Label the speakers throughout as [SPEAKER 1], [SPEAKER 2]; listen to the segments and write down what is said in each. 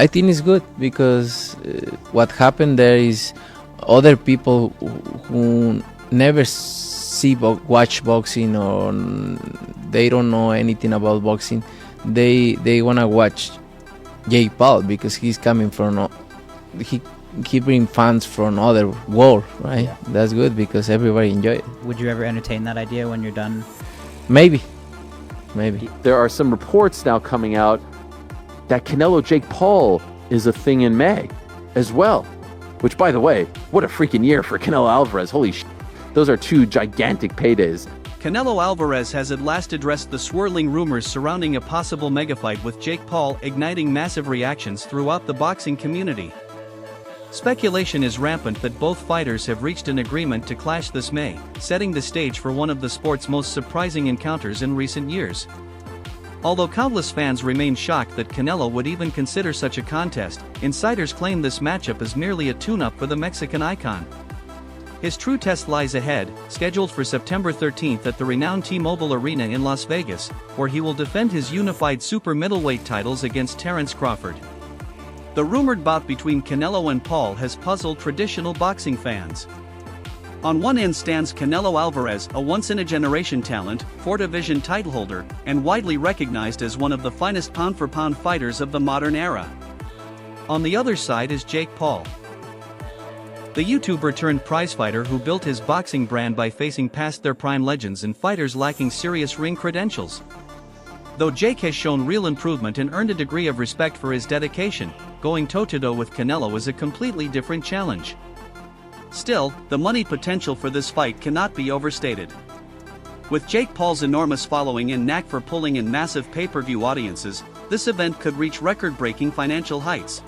[SPEAKER 1] I think it's good because what happened there is other people who never watch boxing or they don't know anything about boxing, they wanna watch Jake Paul because he's coming from he bring fans from other world, right? Yeah. That's good because everybody enjoy it.
[SPEAKER 2] Would you ever entertain that idea when you're done?
[SPEAKER 1] Maybe.
[SPEAKER 3] There are some reports now coming out that Canelo Jake Paul is a thing in May as well. Which, by the way, what a freaking year for Canelo Alvarez. Holy shit. Those are two gigantic paydays.
[SPEAKER 4] Canelo Alvarez has at last addressed the swirling rumors surrounding a possible megafight with Jake Paul, igniting massive reactions throughout the boxing community. Speculation is rampant that both fighters have reached an agreement to clash this May, setting the stage for one of the sport's most surprising encounters in recent years. Although countless fans remain shocked that Canelo would even consider such a contest, insiders claim this matchup is merely a tune-up for the Mexican icon. His true test lies ahead, scheduled for September 13th at the renowned T-Mobile Arena in Las Vegas, where he will defend his unified super middleweight titles against Terence Crawford. The rumored bout between Canelo and Paul has puzzled traditional boxing fans. On one end stands Canelo Alvarez, a once-in-a-generation talent, four-division titleholder, and widely recognized as one of the finest pound-for-pound fighters of the modern era. On the other side is Jake Paul, the YouTuber-turned-prizefighter who built his boxing brand by facing past their prime legends and fighters lacking serious ring credentials. Though Jake has shown real improvement and earned a degree of respect for his dedication, going toe-to-toe with Canelo is a completely different challenge. Still, the money potential for this fight cannot be overstated. With Jake Paul's enormous following and knack for pulling in massive pay-per-view audiences, this event could reach record-breaking financial heights.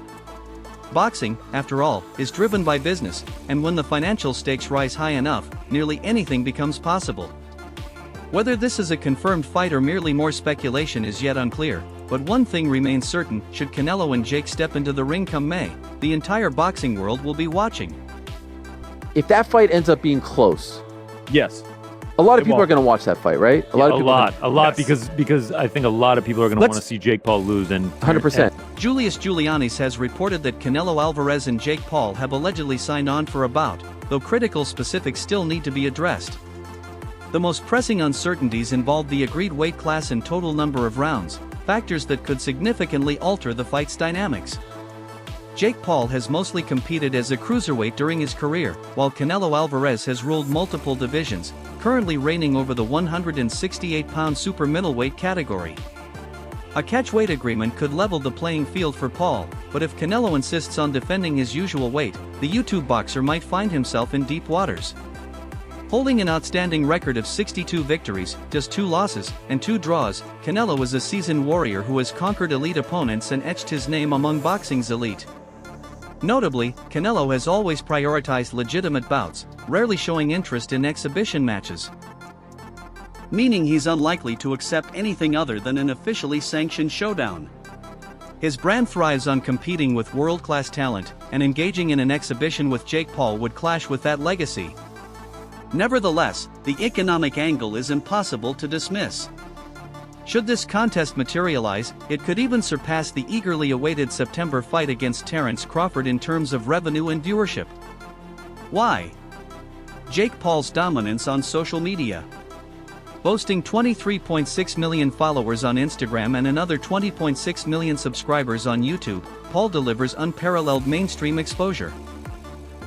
[SPEAKER 4] Boxing, after all, is driven by business, and when the financial stakes rise high enough, nearly anything becomes possible. Whether this is a confirmed fight or merely more speculation is yet unclear, but one thing remains certain: should Canelo and Jake step into the ring come May, the entire boxing world will be watching.
[SPEAKER 3] If that fight ends up being close,
[SPEAKER 5] yes,
[SPEAKER 3] a lot of people are going to watch that fight, right?
[SPEAKER 5] A lot, because I think a lot of people are going to want to see Jake Paul lose, and
[SPEAKER 3] 100%.
[SPEAKER 4] Julius Giulianis has reported that Canelo Alvarez and Jake Paul have allegedly signed on for a bout, though critical specifics still need to be addressed. The most pressing uncertainties involve the agreed weight class and total number of rounds, factors that could significantly alter the fight's dynamics. Jake Paul has mostly competed as a cruiserweight during his career, while Canelo Alvarez has ruled multiple divisions, currently reigning over the 168-pound super middleweight category. A catchweight agreement could level the playing field for Paul, but if Canelo insists on defending his usual weight, the YouTube boxer might find himself in deep waters. Holding an outstanding record of 62 victories, just 2 losses, and 2 draws, Canelo is a seasoned warrior who has conquered elite opponents and etched his name among boxing's elite. Notably, Canelo has always prioritized legitimate bouts, rarely showing interest in exhibition matches, meaning he's unlikely to accept anything other than an officially sanctioned showdown. His brand thrives on competing with world-class talent, and engaging in an exhibition with Jake Paul would clash with that legacy. Nevertheless, the economic angle is impossible to dismiss. Should this contest materialize, it could even surpass the eagerly awaited September fight against Terence Crawford in terms of revenue and viewership. Why? Jake Paul's dominance on social media. Boasting 23.6 million followers on Instagram and another 20.6 million subscribers on YouTube, Paul delivers unparalleled mainstream exposure.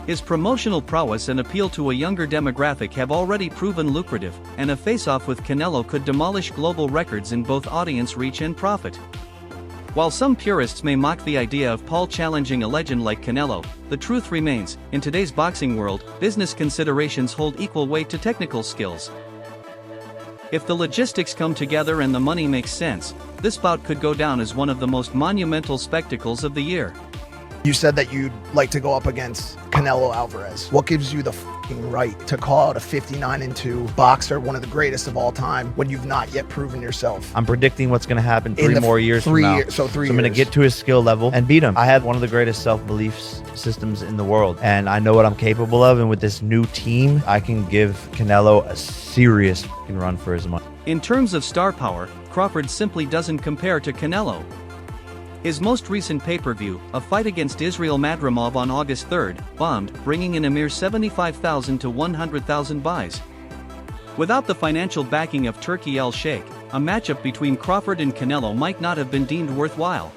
[SPEAKER 4] His promotional prowess and appeal to a younger demographic have already proven lucrative, and a face-off with Canelo could demolish global records in both audience reach and profit. While some purists may mock the idea of Paul challenging a legend like Canelo, the truth remains: in today's boxing world, business considerations hold equal weight to technical skills. If the logistics come together and the money makes sense, this bout could go down as one of the most monumental spectacles of the year.
[SPEAKER 6] You said that you'd like to go up against Canelo Alvarez. What gives you the f***ing right to call out a 59-2 boxer, one of the greatest of all time, when you've not yet proven yourself?
[SPEAKER 7] I'm predicting what's going to happen 3 more years from now.
[SPEAKER 6] So 3 years.
[SPEAKER 7] I'm going to get to his skill level and beat him. I have one of the greatest self-belief systems in the world, and I know what I'm capable of, and with this new team, I can give Canelo a serious f***ing run for his money.
[SPEAKER 4] In terms of star power, Crawford simply doesn't compare to Canelo. His most recent pay-per-view, a fight against Israel Madrimov on August 3rd, bombed, bringing in a mere 75,000 to 100,000 buys. Without the financial backing of Turkey El-Sheikh, a matchup between Crawford and Canelo might not have been deemed worthwhile.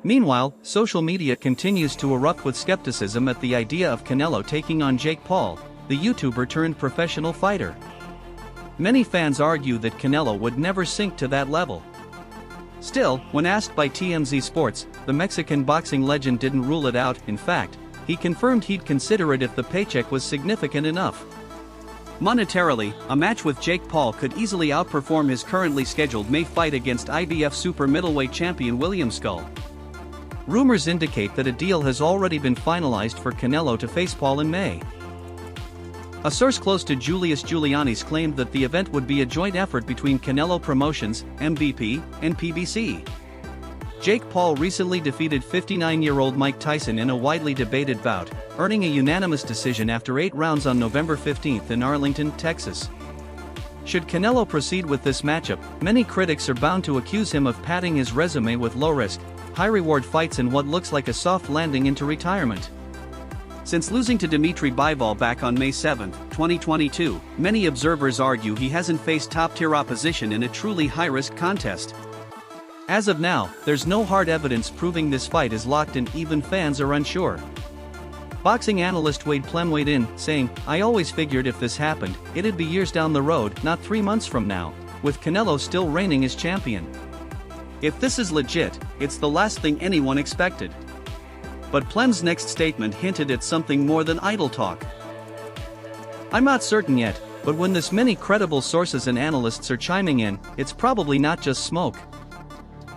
[SPEAKER 4] Meanwhile, social media continues to erupt with skepticism at the idea of Canelo taking on Jake Paul, the YouTuber turned professional fighter. Many fans argue that Canelo would never sink to that level. Still, when asked by TMZ Sports, the Mexican boxing legend didn't rule it out. In fact, he confirmed he'd consider it if the paycheck was significant enough. Monetarily, a match with Jake Paul could easily outperform his currently scheduled May fight against IBF super middleweight champion William Skull. Rumors indicate that a deal has already been finalized for Canelo to face Paul in May. A source close to Julius Giuliani's claimed that the event would be a joint effort between Canelo Promotions, MVP, and PBC. Jake Paul recently defeated 59-year-old Mike Tyson in a widely debated bout, earning a unanimous decision after 8 rounds on November 15 in Arlington, Texas. Should Canelo proceed with this matchup, many critics are bound to accuse him of padding his resume with low-risk, high-reward fights in what looks like a soft landing into retirement. Since losing to Dmitry Bivol back on May 7, 2022, many observers argue he hasn't faced top-tier opposition in a truly high-risk contest. As of now, there's no hard evidence proving this fight is locked and even fans are unsure. Boxing analyst Wade Plem weighed in, saying, "I always figured if this happened, it'd be years down the road, not 3 months from now, with Canelo still reigning as champion. If this is legit, it's the last thing anyone expected." But Plem's next statement hinted at something more than idle talk. "I'm not certain yet, but when this many credible sources and analysts are chiming in, it's probably not just smoke.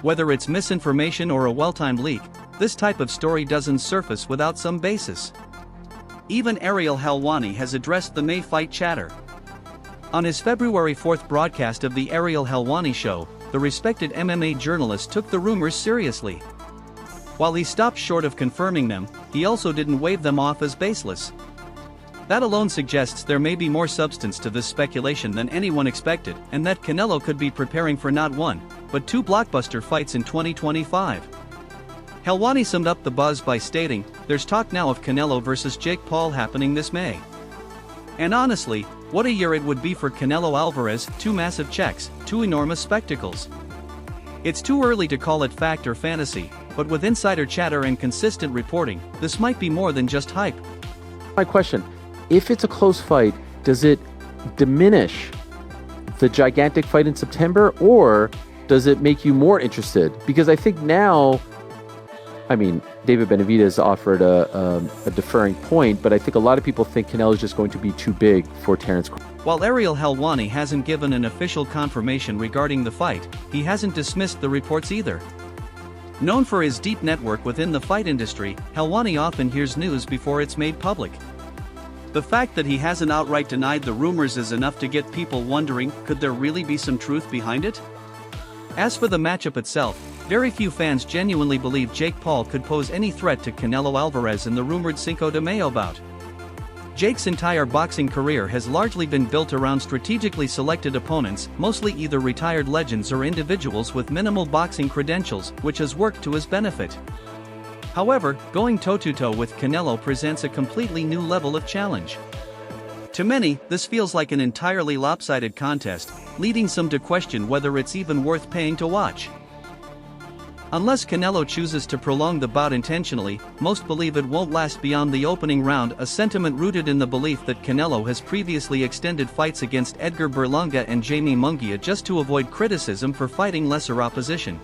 [SPEAKER 4] Whether it's misinformation or a well-timed leak, this type of story doesn't surface without some basis." Even Ariel Helwani has addressed the May fight chatter. On his February 4th broadcast of the Ariel Helwani Show, the respected MMA journalist took the rumors seriously. While he stopped short of confirming them, he also didn't wave them off as baseless. That alone suggests there may be more substance to this speculation than anyone expected, and that Canelo could be preparing for not one, but 2 blockbuster fights in 2025. Helwani summed up the buzz by stating, "There's talk now of Canelo versus Jake Paul happening this May. And honestly, what a year it would be for Canelo Alvarez, 2 massive checks, 2 enormous spectacles. It's too early to call it fact or fantasy, but with insider chatter and consistent reporting, this might be more than just hype."
[SPEAKER 3] My question, if it's a close fight, does it diminish the gigantic fight in September, or does it make you more interested? Because I think now, I mean, David Benavidez offered a deferring point, but I think a lot of people think Canelo is just going to be too big for Terence Crawford.
[SPEAKER 4] While Ariel Helwani hasn't given an official confirmation regarding the fight, he hasn't dismissed the reports either. Known for his deep network within the fight industry, Helwani often hears news before it's made public. The fact that he hasn't outright denied the rumors is enough to get people wondering, could there really be some truth behind it? As for the matchup itself, very few fans genuinely believe Jake Paul could pose any threat to Canelo Alvarez in the rumored Cinco de Mayo bout. Jake's entire boxing career has largely been built around strategically selected opponents, mostly either retired legends or individuals with minimal boxing credentials, which has worked to his benefit. However, going toe-to-toe with Canelo presents a completely new level of challenge. To many, this feels like an entirely lopsided contest, leading some to question whether it's even worth paying to watch. Unless Canelo chooses to prolong the bout intentionally, most believe it won't last beyond the opening round, a sentiment rooted in the belief that Canelo has previously extended fights against Edgar Berlanga and Jamie Munguia just to avoid criticism for fighting lesser opposition.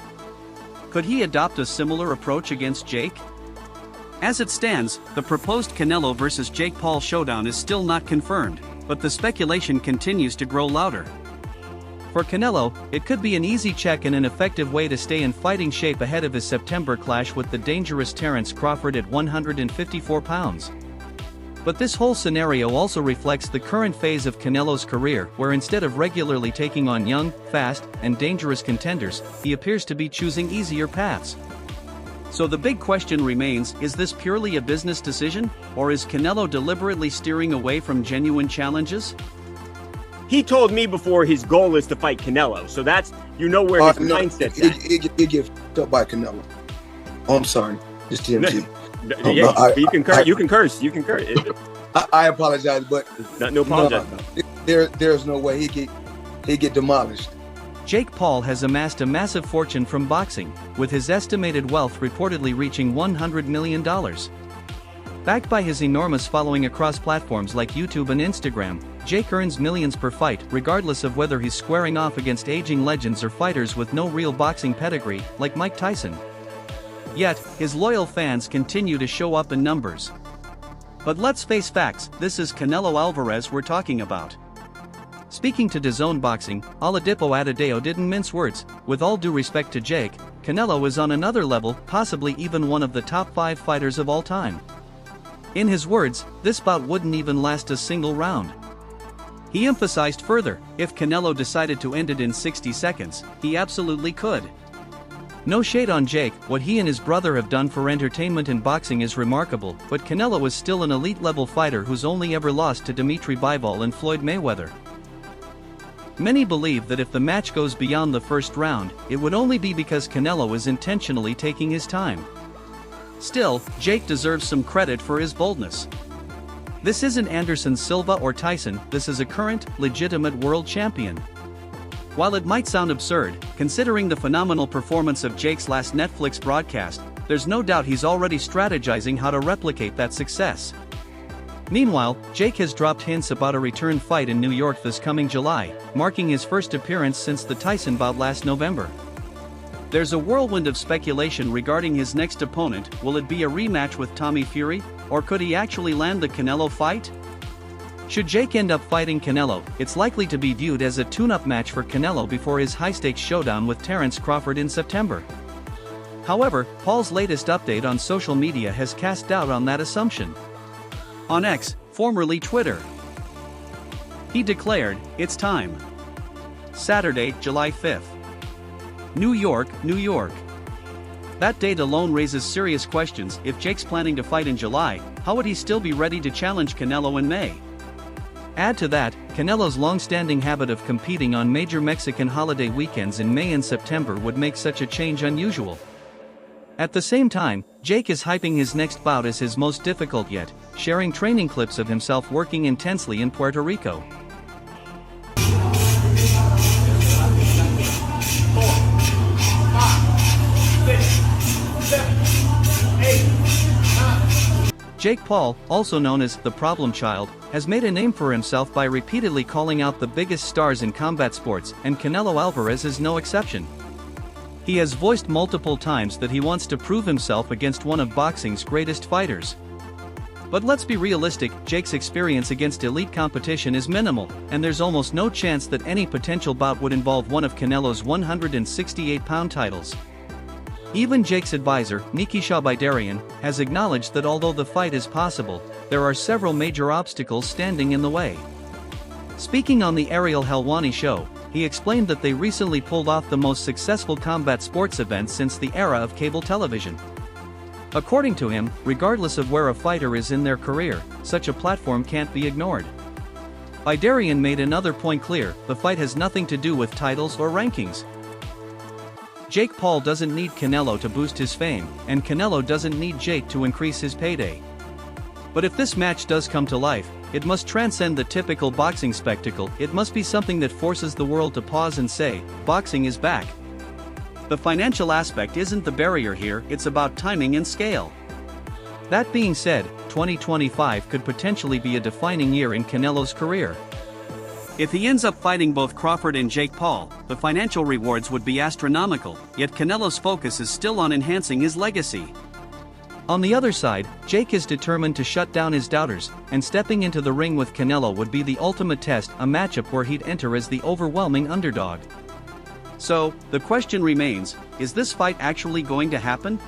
[SPEAKER 4] Could he adopt a similar approach against Jake? As it stands, the proposed Canelo vs. Jake Paul showdown is still not confirmed, but the speculation continues to grow louder. For Canelo, it could be an easy check and an effective way to stay in fighting shape ahead of his September clash with the dangerous Terence Crawford at 154 pounds. But this whole scenario also reflects the current phase of Canelo's career, where instead of regularly taking on young, fast, and dangerous contenders, he appears to be choosing easier paths. So the big question remains, is this purely a business decision, or is Canelo deliberately steering away from genuine challenges?
[SPEAKER 8] He told me before his goal is to fight Canelo, so that's, where his mindset's at.
[SPEAKER 9] It get f***ed up by Canelo. Oh, I'm sorry. Just TMT.
[SPEAKER 8] Yeah, you can curse. You can curse. You can curse.
[SPEAKER 9] I apologize, but
[SPEAKER 8] No apologize.
[SPEAKER 9] there's no way he get demolished.
[SPEAKER 4] Jake Paul has amassed a massive fortune from boxing, with his estimated wealth reportedly reaching $100 million. Backed by his enormous following across platforms like YouTube and Instagram, Jake earns millions per fight regardless of whether he's squaring off against aging legends or fighters with no real boxing pedigree, like Mike Tyson. Yet, his loyal fans continue to show up in numbers. But let's face facts, this is Canelo Alvarez we're talking about. Speaking to DAZN Boxing, Oladipo Adebayo didn't mince words. With all due respect to Jake, Canelo is on another level, possibly even one of the top 5 fighters of all time. In his words, this bout wouldn't even last a single round. He emphasized further, if Canelo decided to end it in 60 seconds, he absolutely could. No shade on Jake, what he and his brother have done for entertainment and boxing is remarkable, but Canelo is still an elite-level fighter who's only ever lost to Dimitri Bivol and Floyd Mayweather. Many believe that if the match goes beyond the first round, it would only be because Canelo is intentionally taking his time. Still, Jake deserves some credit for his boldness. This isn't Anderson Silva or Tyson, this is a current, legitimate world champion. While it might sound absurd, considering the phenomenal performance of Jake's last Netflix broadcast, there's no doubt he's already strategizing how to replicate that success. Meanwhile, Jake has dropped hints about a return fight in New York this coming July, marking his first appearance since the Tyson bout last November. There's a whirlwind of speculation regarding his next opponent. Will it be a rematch with Tommy Fury, or could he actually land the Canelo fight? Should Jake end up fighting Canelo, it's likely to be viewed as a tune-up match for Canelo before his high-stakes showdown with Terence Crawford in September. However, Paul's latest update on social media has cast doubt on that assumption. On X, formerly Twitter, he declared, "It's time." Saturday, July 5th. New York, New York. That date alone raises serious questions. If Jake's planning to fight in July, how would he still be ready to challenge Canelo in May? Add to that, Canelo's long-standing habit of competing on major Mexican holiday weekends in May and September would make such a change unusual. At the same time, Jake is hyping his next bout as his most difficult yet, sharing training clips of himself working intensely in Puerto Rico. Jake Paul, also known as the Problem Child, has made a name for himself by repeatedly calling out the biggest stars in combat sports, and Canelo Alvarez is no exception. He has voiced multiple times that he wants to prove himself against one of boxing's greatest fighters. But let's be realistic, Jake's experience against elite competition is minimal, and there's almost no chance that any potential bout would involve one of Canelo's 168-pound titles. Even Jake's advisor, Nikisha Bidarian, has acknowledged that although the fight is possible, there are several major obstacles standing in the way. Speaking on the Ariel Helwani show, he explained that they recently pulled off the most successful combat sports event since the era of cable television. According to him, regardless of where a fighter is in their career, such a platform can't be ignored. Bidarian made another point clear: the fight has nothing to do with titles or rankings. Jake Paul doesn't need Canelo to boost his fame, and Canelo doesn't need Jake to increase his payday. But if this match does come to life, it must transcend the typical boxing spectacle. It must be something that forces the world to pause and say, boxing is back. The financial aspect isn't the barrier here, it's about timing and scale. That being said, 2025 could potentially be a defining year in Canelo's career. If he ends up fighting both Crawford and Jake Paul, the financial rewards would be astronomical, yet Canelo's focus is still on enhancing his legacy. On the other side, Jake is determined to shut down his doubters, and stepping into the ring with Canelo would be the ultimate test, a matchup where he'd enter as the overwhelming underdog. So, the question remains, is this fight actually going to happen?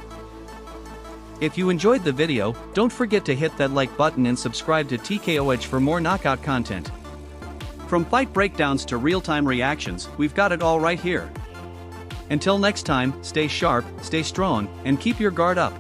[SPEAKER 4] If you enjoyed the video, don't forget to hit that like button and subscribe to TKO Edge for more knockout content. From fight breakdowns to real-time reactions, we've got it all right here. Until next time, stay sharp, stay strong, and keep your guard up.